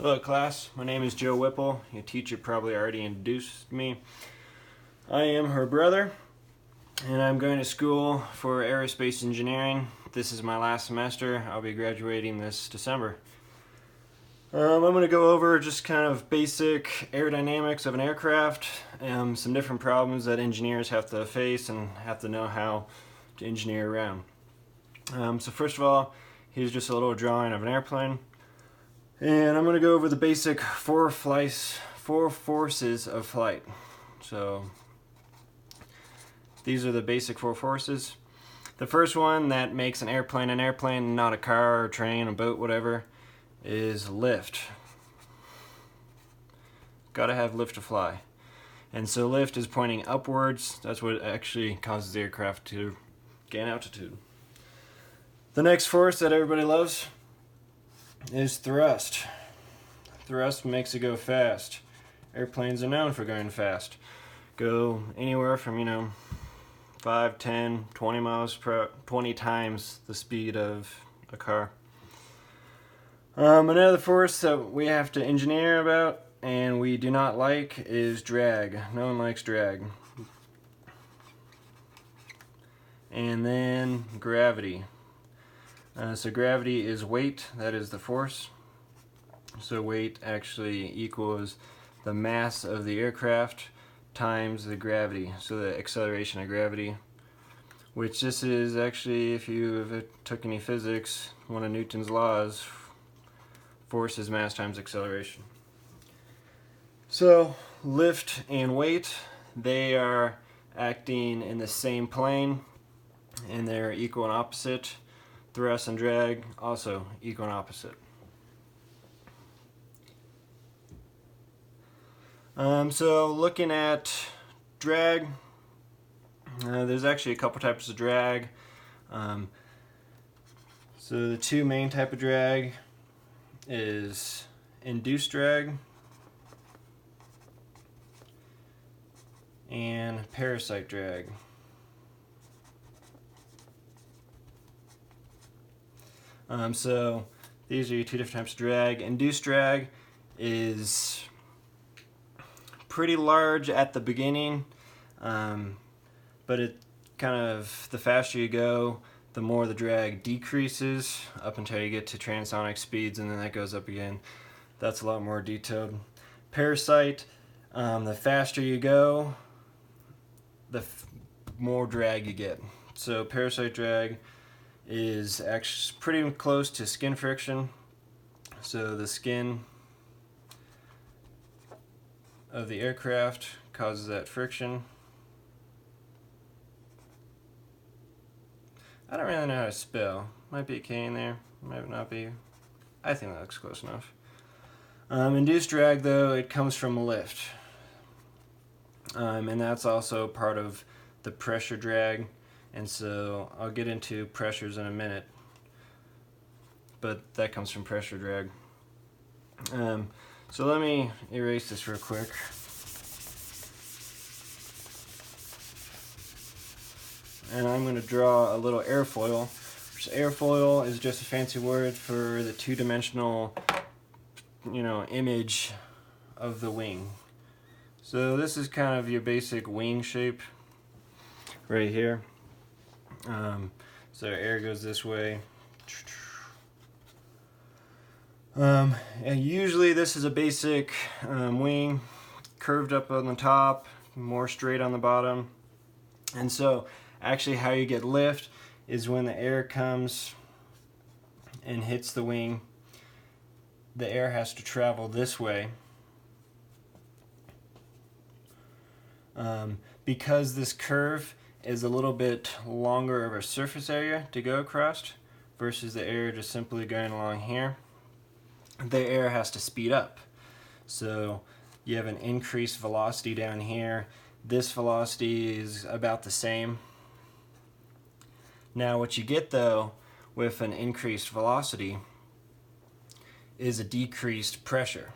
Hello class, my name is Joe Whipple. Your teacher probably already introduced me. I am her brother and I'm going to school for aerospace engineering. This is my last semester. I'll be graduating this December. I'm going to go over just kind of basic aerodynamics of an aircraft, some different problems that engineers have to face and have to know how to engineer around. So first of all, here's just a little drawing of an airplane. And I'm going to go over the basic four forces of flight. So these are the basic four forces. The first one that makes an airplane, not a car or train, a boat, whatever, is lift. Gotta have lift to fly. And so lift is pointing upwards. That's what actually causes the aircraft to gain altitude. The next force that everybody loves is thrust. Thrust makes it go fast. Airplanes are known for going fast. Go anywhere from 5, 10, 20 miles per 20 times the speed of a car. Another force that we have to engineer about and we do not like is drag. No one likes drag. And then gravity. So gravity is weight, that is the force. So weight actually equals the mass of the aircraft times the gravity, so the acceleration of gravity, which this is actually, if you ever took any physics, one of Newton's laws, force is mass times acceleration. So lift and weight, they are acting in the same plane and they're equal and opposite. Thrust and drag also equal and opposite. So looking at drag, there's actually a couple types of drag. So the two main type of drag is induced drag and parasite drag. So these are your two different types of drag. Induced drag is pretty large at the beginning, but it the faster you go, the more the drag decreases up until you get to transonic speeds, and then that goes up again. That's a lot more detailed. Parasite, the faster you go, the more drag you get. So parasite drag is actually pretty close to skin friction. So the skin of the aircraft causes that friction. I don't really know how to spell. Might be a K in there, might not be. I think that looks close enough. Induced drag, though, it comes from lift. And that's also part of the pressure drag. And so I'll get into pressures in a minute, but that comes from pressure drag. So let me erase this real quick. And I'm going to draw a little airfoil. Which airfoil is just a fancy word for the two-dimensional, image of the wing. So this is kind of your basic wing shape right here. So air goes this way. And usually this is a basic wing, curved up on the top, more straight on the bottom. And so actually how you get lift is when the air comes and hits the wing, the air has to travel this way. Because this curve is a little bit longer of a surface area to go across versus the air just simply going along here, the air has to speed up. So you have an increased velocity down here. This velocity is about the same. Now what you get though with an increased velocity is a decreased pressure.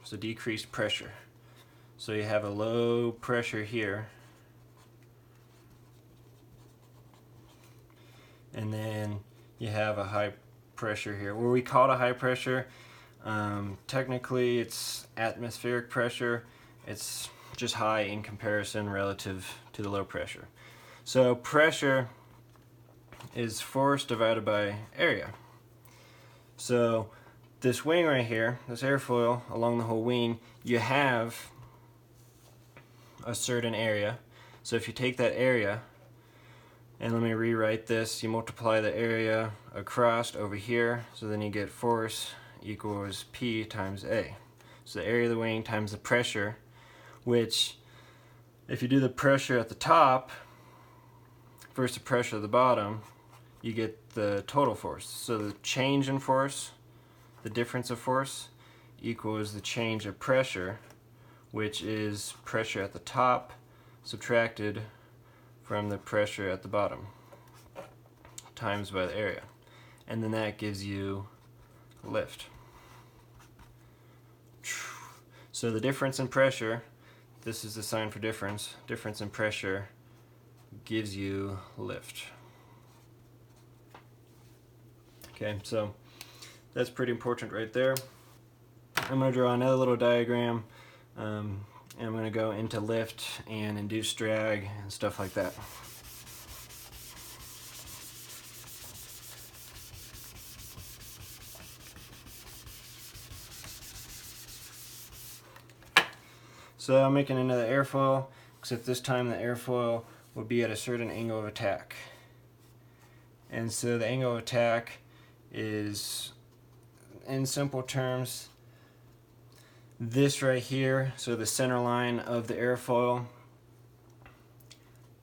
So decreased pressure. So you have a low pressure here, and then you have a high pressure here. Where we call it a high pressure, Technically it's atmospheric pressure. It's just high in comparison relative to the low pressure. So pressure is force divided by area. So this wing right here, this airfoil along the whole wing, you have a certain area. So if you take that area, and let me rewrite this, you multiply the area across over here, so then you get force equals P times A. So the area of the wing times the pressure, which if you do the pressure at the top versus the pressure at the bottom, you get the total force. So the change in force, the difference of force, equals the change of pressure, which is pressure at the top subtracted from the pressure at the bottom, times by the area. And then that gives you lift. So the difference in pressure, this is the sign for difference, difference in pressure gives you lift. Okay, so that's pretty important right there. I'm going to draw another little diagram, and I'm going to go into lift and induced drag and stuff like that. So I'm making another airfoil, except this time the airfoil will be at a certain angle of attack. And so the angle of attack is, in simple terms, this right here, so the center line of the airfoil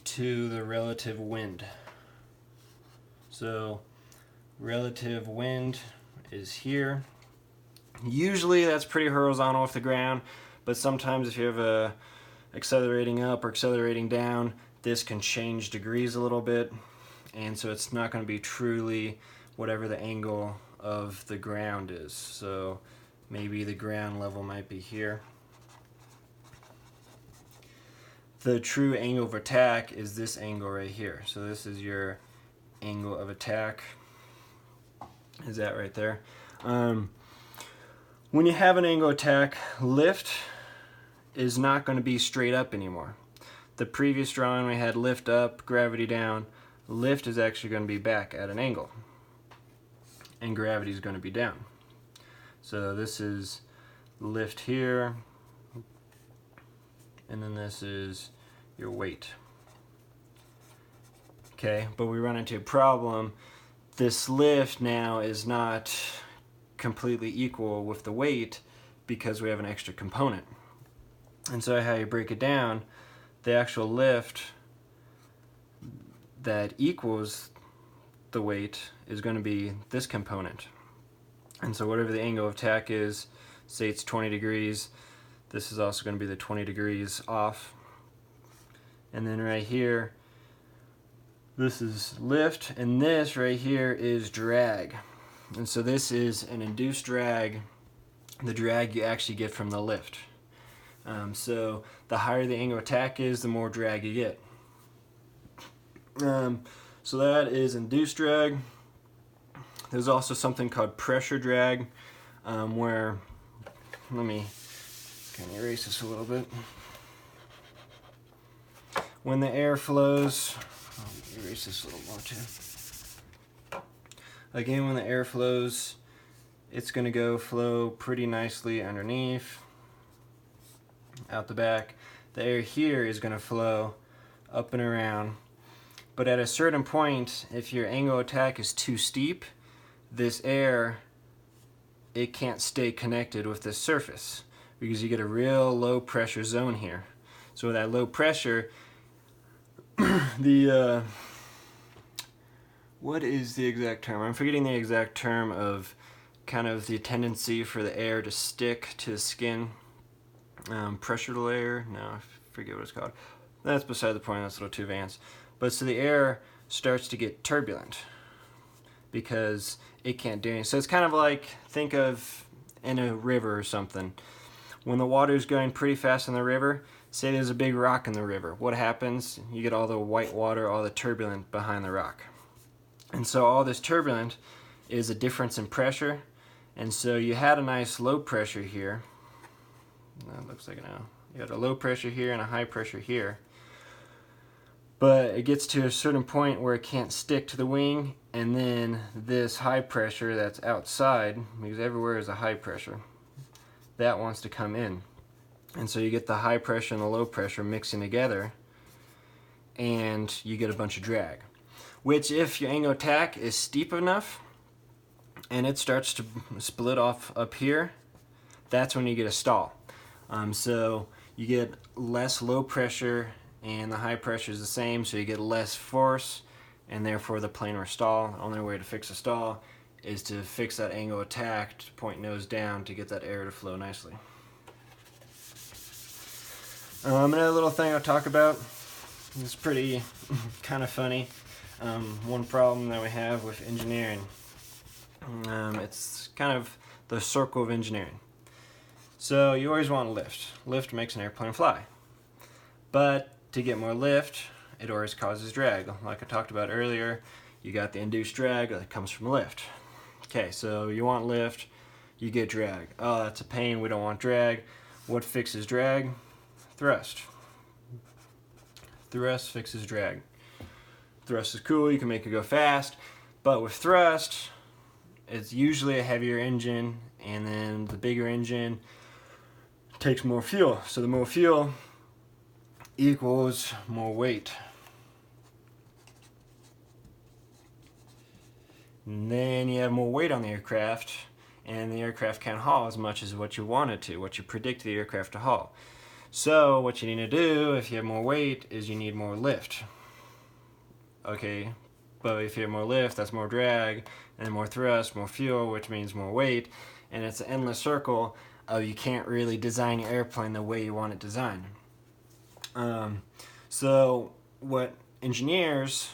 to the relative wind. So relative wind is here. Usually that's pretty horizontal with the ground, but sometimes if you have a accelerating up or accelerating down, this can change degrees a little bit, and so it's not going to be truly whatever the angle of the ground is. So maybe the ground level might be here. The true angle of attack is this angle right here. So this is your angle of attack, is that right there. When you have an angle of attack, lift is not going to be straight up anymore. The previous drawing we had lift up, gravity down. Lift is actually going to be back at an angle, and gravity is going to be down. So this is lift here, and then this is your weight. Okay, but we run into a problem. This lift now is not completely equal with the weight because we have an extra component. And so how you break it down, the actual lift that equals the weight is going to be this component. And so whatever the angle of attack is, say it's 20 degrees, this is also going to be the 20 degrees off. And then right here, this is lift, and this right here is drag. And so this is an induced drag, the drag you actually get from the lift. So the higher the angle of attack is, the more drag you get. So that is induced drag. There's also something called pressure drag, where, let me kind of erase this a little bit. When the air flows, I'll erase this a little more too. Again, when the air flows, it's going to flow pretty nicely underneath, out the back. The air here is going to flow up and around. But at a certain point, if your angle of attack is too steep, this air, it can't stay connected with this surface because you get a real low pressure zone here. So with that low pressure, what is the exact term? I'm forgetting the exact term of kind of the tendency for the air to stick to the skin. Pressure layer? No, I forget what it's called. That's beside the point, that's a little too advanced. But so the air starts to get turbulent because it can't do anything. So it's kind of like, think of in a river or something. When the water is going pretty fast in the river, say there's a big rock in the river. What happens? You get all the white water, all the turbulent behind the rock. And so all this turbulent is a difference in pressure, And so you had a nice low pressure here. That looks like now. You had a low pressure here and a high pressure here. But it gets to a certain point where it can't stick to the wing, and then this high pressure that's outside, because everywhere is a high pressure, that wants to come in. And so you get the high pressure and the low pressure mixing together, and you get a bunch of drag. Which, if your angle of attack is steep enough, and it starts to split off up here, that's when you get a stall. So you get less low pressure and the high pressure is the same, so you get less force, and therefore the plane will stall. The only way to fix a stall is to fix that angle of attack to point nose down to get that air to flow nicely. Another little thing I'll talk about is pretty kind of funny. One problem that we have with engineering, it's kind of the circle of engineering. So you always want lift. Lift makes an airplane fly. But to get more lift, it always causes drag. Like I talked about earlier, you got the induced drag that comes from lift. Okay, so you want lift, you get drag. Oh, that's a pain, we don't want drag. What fixes drag? Thrust. Thrust fixes drag. Thrust is cool, you can make it go fast, but with thrust, it's usually a heavier engine, and then the bigger engine takes more fuel. So the more fuel equals more weight. And then you have more weight on the aircraft, and the aircraft can't haul as much as what you want it to, what you predict the aircraft to haul. So what you need to do if you have more weight is you need more lift. Okay, but if you have more lift, that's more drag, and then more thrust, more fuel, which means more weight, and it's an endless circle of you can't really design your airplane the way you want it designed. So what engineers,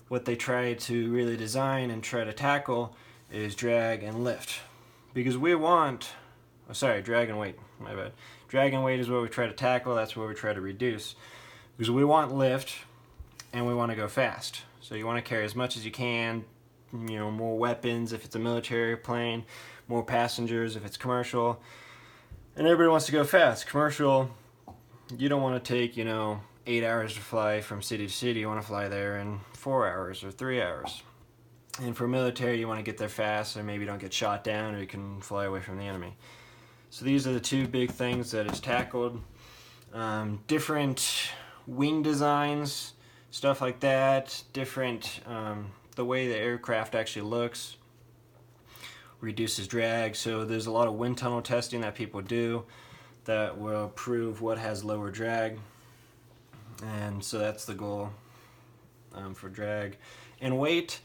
what they try to really design and try to tackle is drag and lift. Because we want, drag and weight, my bad. Drag and weight is what we try to tackle, that's what we try to reduce. Because we want lift and we want to go fast. So you want to carry as much as you can, more weapons if it's a military plane, more passengers if it's commercial. And everybody wants to go fast. Commercial, you don't want to take, 8 hours to fly from city to city. You want to fly there in 4 hours or 3 hours. And for military, you want to get there fast, or maybe you don't get shot down, or you can fly away from the enemy. So these are the two big things that is tackled. Different wing designs, stuff like that. Different, the way the aircraft actually looks reduces drag. So there's a lot of wind tunnel testing that people do that will prove what has lower drag, and so that's the goal for drag. And weight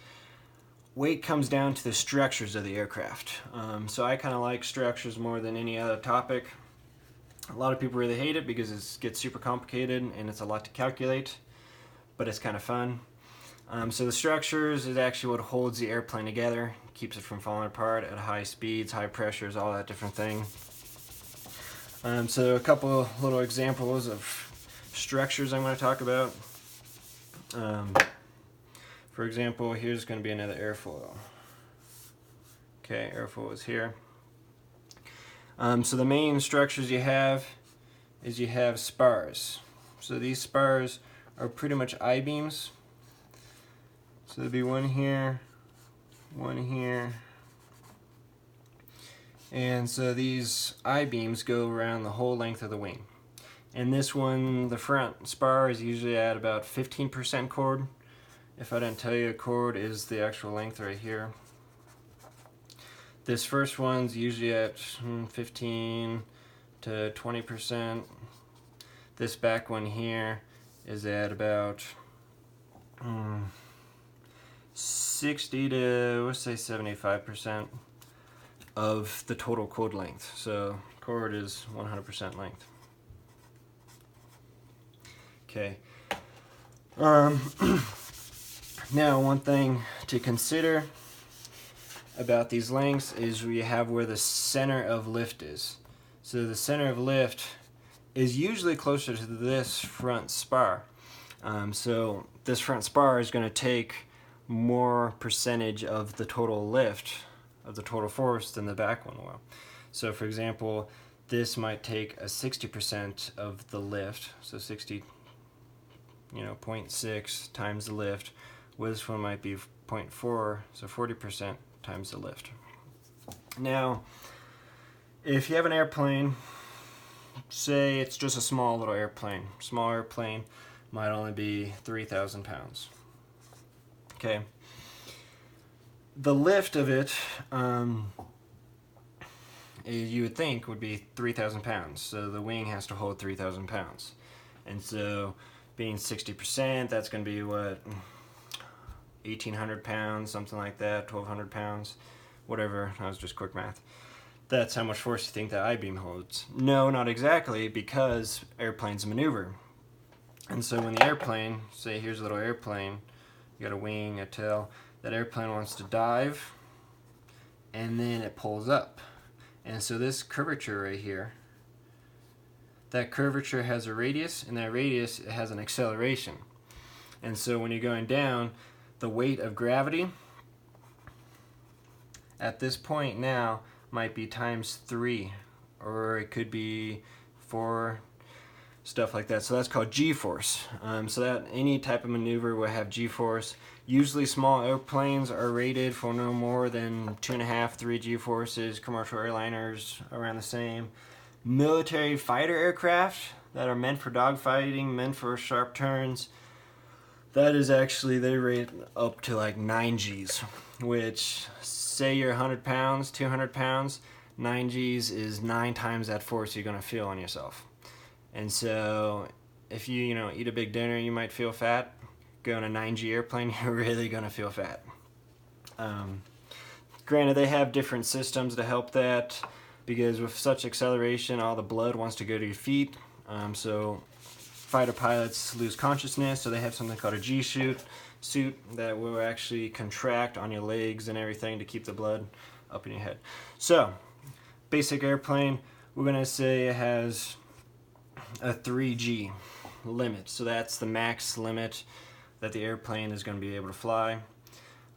comes down to the structures of the aircraft. So I kind of like structures more than any other topic. A lot of people really hate it because it gets super complicated and it's a lot to calculate, but it's kind of fun. So the structures is actually what holds the airplane together, keeps it from falling apart at high speeds, high pressures, all that different thing. So a couple little examples of structures I'm going to talk about. For example, here's going to be another airfoil. Okay, airfoil is here. So the main structures you have is you have spars. So these spars are pretty much I-beams. So there'll be one here, and so these I-beams go around the whole length of the wing. And this one, the front spar, is usually at about 15% chord. If I didn't tell you, a chord is the actual length right here. This first one's usually at 15 to 20%. This back one here is at about 60 to, let's say 75% of the total chord length. So chord is 100% length. Okay. Now one thing to consider about these lengths is we have where the center of lift is. So the center of lift is usually closer to this front spar. So this front spar is going to take more percentage of the total lift of the total force than the back one will. So for example, this might take a 60% of the lift, so 60, 0.6 times the lift. This one might be 0.4, so 40% times the lift. Now, if you have an airplane, say it's just a small little airplane. Small airplane might only be 3,000 pounds. Okay. The lift of it, you would think would be 3,000 pounds. So the wing has to hold 3,000 pounds. And so being 60%, that's going to be what, 1,800 pounds, something like that, 1,200 pounds, whatever. That was just quick math. That's how much force you think that I-beam holds. No, not exactly, because airplanes maneuver. And so when the airplane, say here's a little airplane, you got a wing, a tail, that airplane wants to dive, and then it pulls up. And so this curvature right here, that curvature has a radius, and that radius has an acceleration. And so when you're going down, the weight of gravity at this point now might be times 3, or it could be 4, stuff like that. So that's called G-force. So that any type of maneuver will have G-force. Usually small airplanes are rated for no more than 2.5, 3 G-forces. Commercial airliners around the same. Military fighter aircraft that are meant for dogfighting, meant for sharp turns, that is actually, they rate up to like 9 Gs, which, say you're 100 pounds, 200 pounds, 9 Gs is 9 times that force you're going to feel on yourself. And so if you eat a big dinner, you might feel fat. Go on a 9G airplane, you're really going to feel fat. Granted, they have different systems to help that, because with such acceleration, all the blood wants to go to your feet. So fighter pilots lose consciousness, so they have something called a G-suit that will actually contract on your legs and everything to keep the blood up in your head. So, basic airplane, we're going to say it has a 3G limit. So that's the max limit that the airplane is going to be able to fly.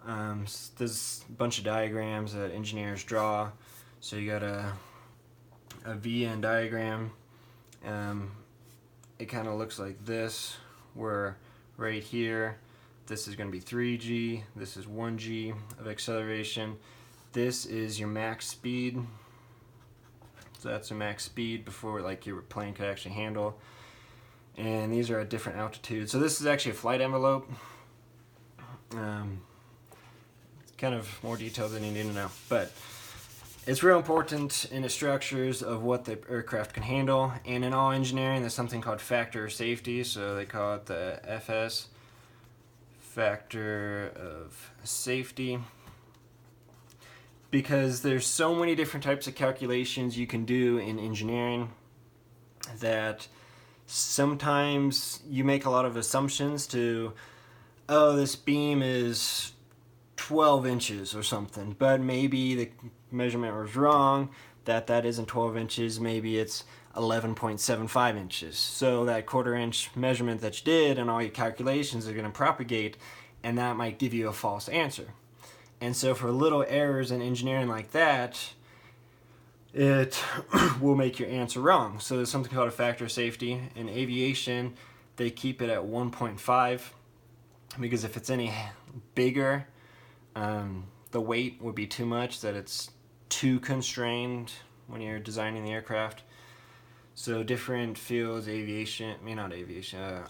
There's a bunch of diagrams that engineers draw. So you got a VN diagram. It kind of looks like this, where right here, this is going to be 3G, this is 1G of acceleration. This is your max speed. So that's your max speed before your plane could actually handle. And these are at different altitudes. So this is actually a flight envelope. It's kind of more detailed than you need to know. But it's real important in the structures of what the aircraft can handle. And in all engineering, there's something called factor of safety. So they call it the FS, factor of safety. Because there's so many different types of calculations you can do in engineering that sometimes you make a lot of assumptions to, oh, this beam is 12 inches or something, but maybe the measurement was wrong, that isn't 12 inches, maybe it's 11.75 inches. So that quarter-inch measurement that you did and all your calculations are going to propagate, and that might give you a false answer. And so for little errors in engineering like that, it will make your answer wrong. So there's something called a factor of safety. In aviation, they keep it at 1.5, because if it's any bigger, the weight would be too much, that it's too constrained when you're designing the aircraft. So different fields,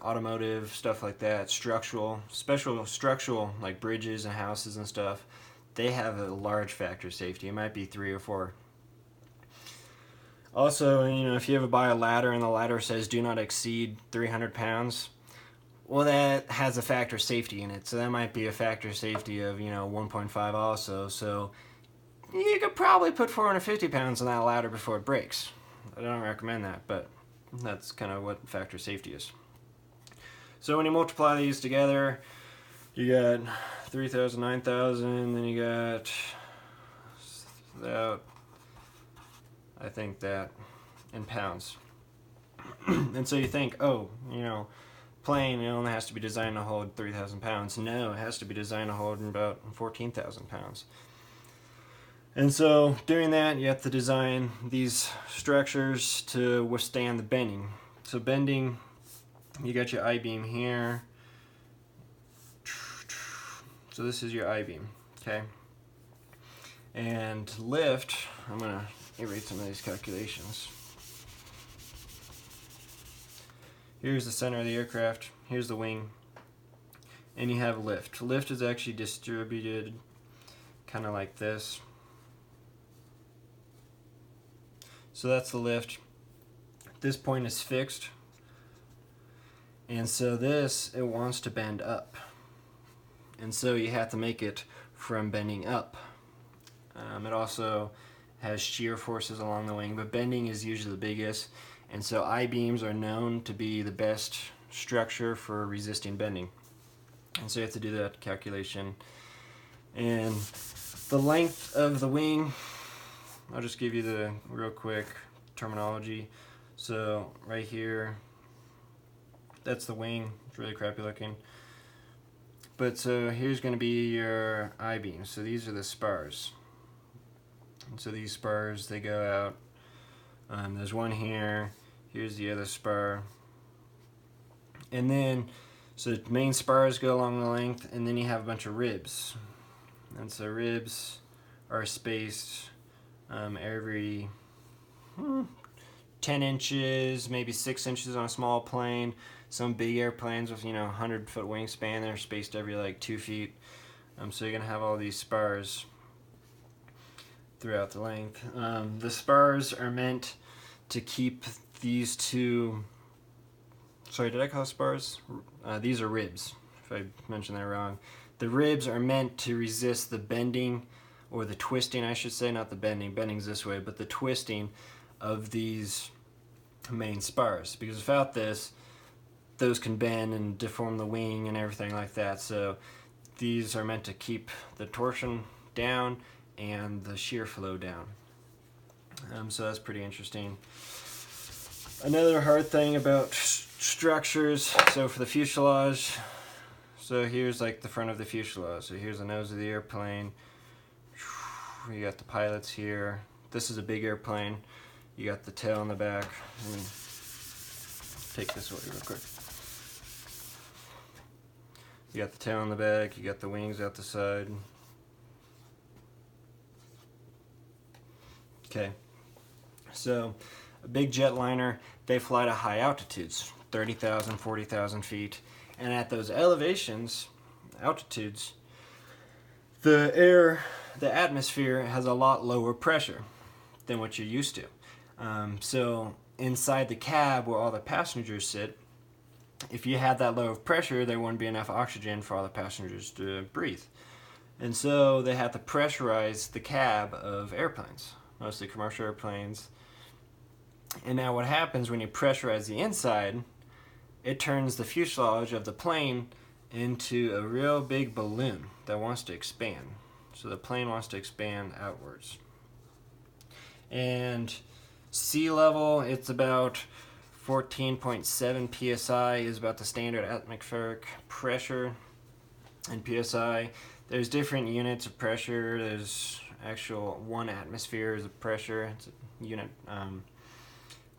automotive, stuff like that, structural, special structural, like bridges and houses and stuff, they have a large factor of safety. It might be 3 or 4. Also, if you ever buy a ladder and the ladder says do not exceed 300 pounds, well, that has a factor of safety in it. So that might be a factor of safety of, 1.5 also. So you could probably put 450 pounds on that ladder before it breaks. I don't recommend that, but that's kind of what factor of safety is. So when you multiply these together, you got 3,000, 9,000, then you got that, I think that, in pounds. And so you think, oh, plane only has to be designed to hold 3,000 pounds. No, it has to be designed to hold about 14,000 pounds. And so doing that, you have to design these structures to withstand the bending. So bending, you got your I-beam here. So this is your I-beam, okay? And lift, I'm gonna erase some of these calculations. Here's the center of the aircraft, here's the wing, and you have lift. Lift is actually distributed kind of like this. So that's the lift. This point is fixed, and so this, it wants to bend up. And so you have to make it from bending up. It also has shear forces along the wing, but bending is usually the biggest. And so I-beams are known to be the best structure for resisting bending. And so you have to do that calculation. And the length of the wing, I'll just give you the real quick terminology. So right here, that's the wing. It's really crappy looking. But so here's going to be your I-beam. So these are the spars. And so these spars, they go out. There's one here. Here's the other spar. And then, so the main spars go along the length, and then you have a bunch of ribs. And so ribs are spaced every 10 inches, maybe 6 inches on a small plane. Some big airplanes with 100-foot wingspan, they're spaced every like 2 feet. So you're gonna have all these spars throughout the length. The spars are meant to keep these two. Sorry, did I call spars? These are ribs. If I mentioned that wrong, the ribs are meant to resist the bending, or the twisting, I should say, not the bending. Bending's this way, but the twisting of these main spars. Because without this, those can bend and deform the wing and everything like that. So these are meant to keep the torsion down and the shear flow down. So that's pretty interesting. Another hard thing about structures, so for the fuselage, so here's like the front of the fuselage. So here's the nose of the airplane. You got the pilots here. This is a big airplane. You got the tail in the back. Let me take this away real quick. You got the tail in the back, you got the wings out the side. Okay, so a big jetliner, they fly to high altitudes, 30,000, 40,000 feet. And at those elevations, altitudes, the atmosphere has a lot lower pressure than what you're used to. So inside the cab where all the passengers sit, if you had that low of pressure, there wouldn't be enough oxygen for all the passengers to breathe. And so they had to pressurize the cab of airplanes, mostly commercial airplanes. And now what happens when you pressurize the inside, it turns the fuselage of the plane into a real big balloon that wants to expand. So the plane wants to expand outwards. And sea level, it's about 14.7 psi is about the standard atmospheric pressure in psi. There's different units of pressure. There's actual 1 atmosphere is a pressure. It's a unit.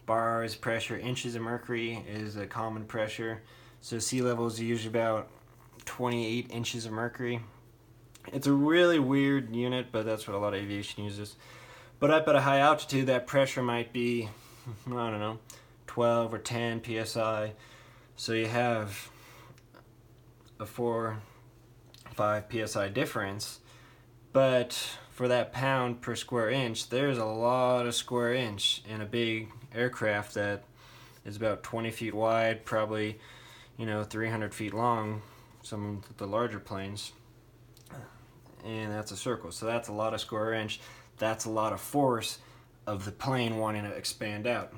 Bar is pressure. Inches of mercury is a common pressure. So sea level is usually about 28 inches of mercury. It's a really weird unit, but that's what a lot of aviation uses. But up at a high altitude, that pressure might be, I don't know, 12 or 10 psi. So you have a 4-5 psi difference. But for that pound per square inch, there's a lot of square inch in a big aircraft that is about 20 feet wide, probably 300 feet long, some of the larger planes. And that's a circle. So that's a lot of square inch. That's a lot of force of the plane wanting to expand out.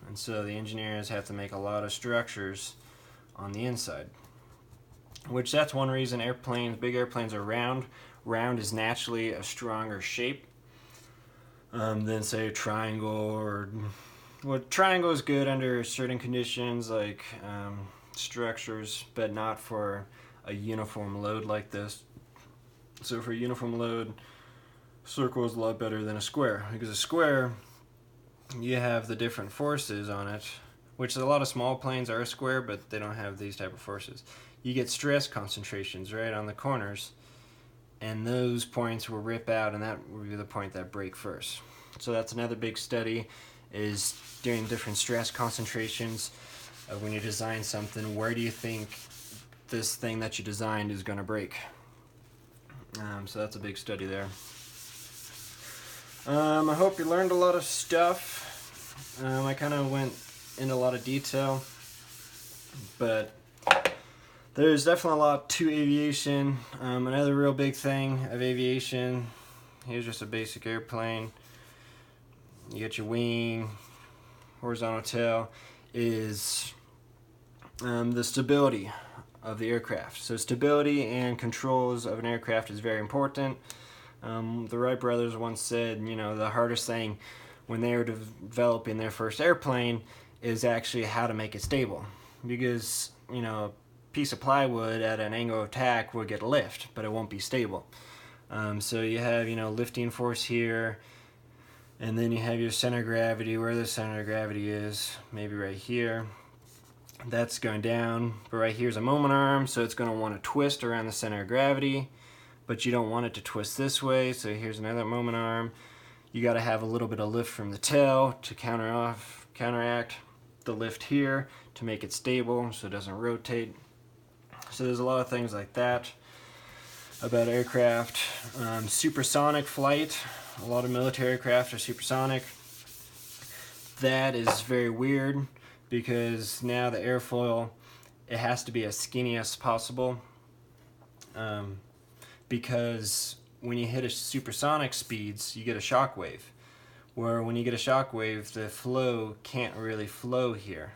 And so the engineers have to make a lot of structures on the inside. Which that's one reason big airplanes are round. Round is naturally a stronger shape than say a triangle triangle is good under certain conditions like structures, but not for a uniform load like this. So for a uniform load, circle is a lot better than a square, because a square, you have the different forces on it, which a lot of small planes are a square, but they don't have these type of forces. You get stress concentrations right on the corners, and those points will rip out, and that will be the point that break first. So that's another big study, is doing different stress concentrations. When you design something, where do you think this thing that you designed is going to break? So that's a big study there. I hope you learned a lot of stuff. I kind of went into a lot of detail, but there's definitely a lot to aviation. Another real big thing of aviation, here's just a basic airplane. You get your wing, horizontal tail, is the stability of the aircraft. So stability and controls of an aircraft is very important. The Wright brothers once said, you know, the hardest thing when they were developing their first airplane is actually how to make it stable. Because, you know, a piece of plywood at an angle of attack will get a lift, but it won't be stable. So you have, you know, lifting force here, and then you have your center of gravity, where the center of gravity is, maybe right here. That's going down, but right here's a moment arm, so it's going to want to twist around the center of gravity, but you don't want it to twist this way, so here's another moment arm. You got to have a little bit of lift from the tail to counteract the lift here to make it stable so it doesn't rotate. So there's a lot of things like that about aircraft. Supersonic flight, a lot of military aircraft are supersonic. That is very weird, because now the airfoil, it has to be as skinny as possible, because when you hit a supersonic speeds, you get a shock wave, where when you get a shock wave, the flow can't really flow here.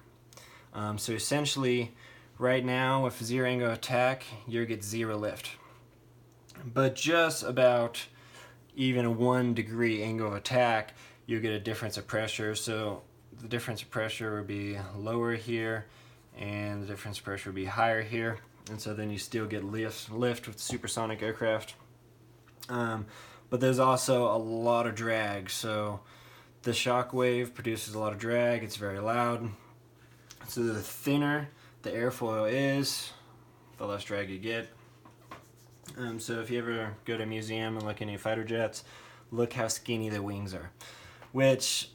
So essentially, right now with zero angle attack, you get zero lift, but just about even a 1 degree angle of attack, you get a difference of pressure. So the difference of pressure would be lower here, and the difference of pressure would be higher here, and so then you still get lift with supersonic aircraft. But there's also a lot of drag, so the shock wave produces a lot of drag. It's very loud, so the thinner the airfoil is, the less drag you get. So if you ever go to a museum and look at any fighter jets, look how skinny the wings are, which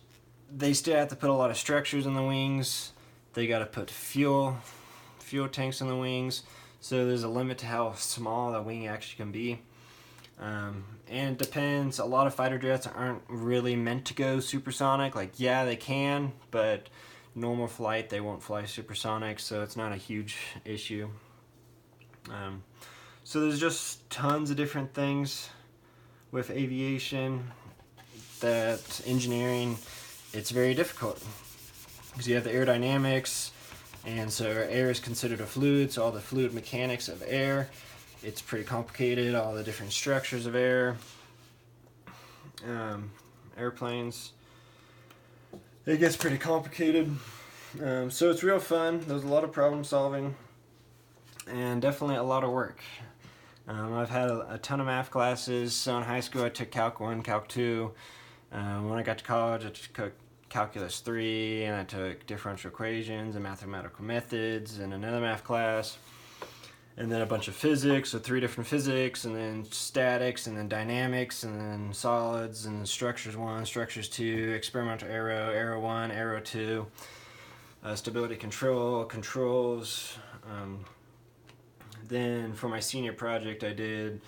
they still have to put a lot of structures in the wings. They got to put fuel tanks in the wings, so there's a limit to how small the wing actually can be. And it depends. A lot of fighter jets aren't really meant to go supersonic. Like, yeah, they can, but normal flight, they won't fly supersonic, so it's not a huge issue. So there's just tons of different things with aviation that engineering, it's very difficult, because you have the aerodynamics, and so air is considered a fluid, so all the fluid mechanics of air, it's pretty complicated, all the different structures of air. Airplanes, it gets pretty complicated. So it's real fun. There's a lot of problem solving, and definitely a lot of work. I've had a ton of math classes. So in high school I took Calc 1, Calc 2. When I got to college I took Calculus 3, and I took differential equations and mathematical methods and another math class. And then a bunch of physics, so 3 different physics, and then statics, and then dynamics, and then solids, and structures 1, structures 2, experimental aero 1, aero 2, stability control, controls. Then for my senior project I did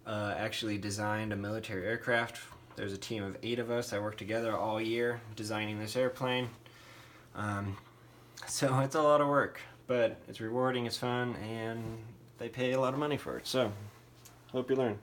actually designed a military aircraft. There's a team of 8 of us that worked together all year designing this airplane. So it's a lot of work, but it's rewarding, it's fun, and they pay a lot of money for it. So, hope you learn.